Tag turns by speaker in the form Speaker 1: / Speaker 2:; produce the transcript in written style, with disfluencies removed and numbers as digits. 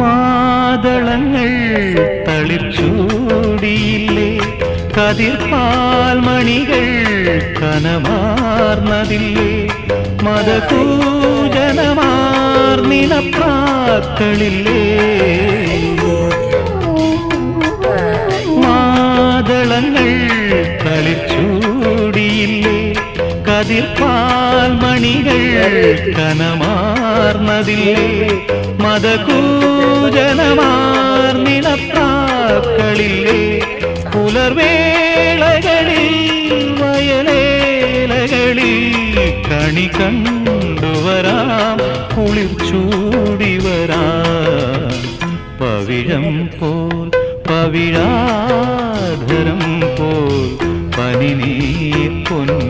Speaker 1: മാതളങ്ങൾ തളിർച്ചൂടിയില്ലേ, കതിർപ്പാൽ മണികൾ കനമാർന്നതില്ലേ, മതകൂജനമാർന്നിനപ്രാക്കളില്ലേ. മാതളങ്ങൾ തളിർച്ചൂടിയില്ലേ, കതിർപ്പാൽ മണികൾ കനമാർന്നതില്ലേ, മതകൂജനമാർന്നിനപ്രാക്കളില്ലേ. പുലർവേളകളിൽ വയലേലകളിൽ കണി കണ്ടുവരാം, കുളിർച്ചൂടി വരാം. പവിഴം പോൽ പവിഴാധരം പോൽ പനിനീർ പൊന്നു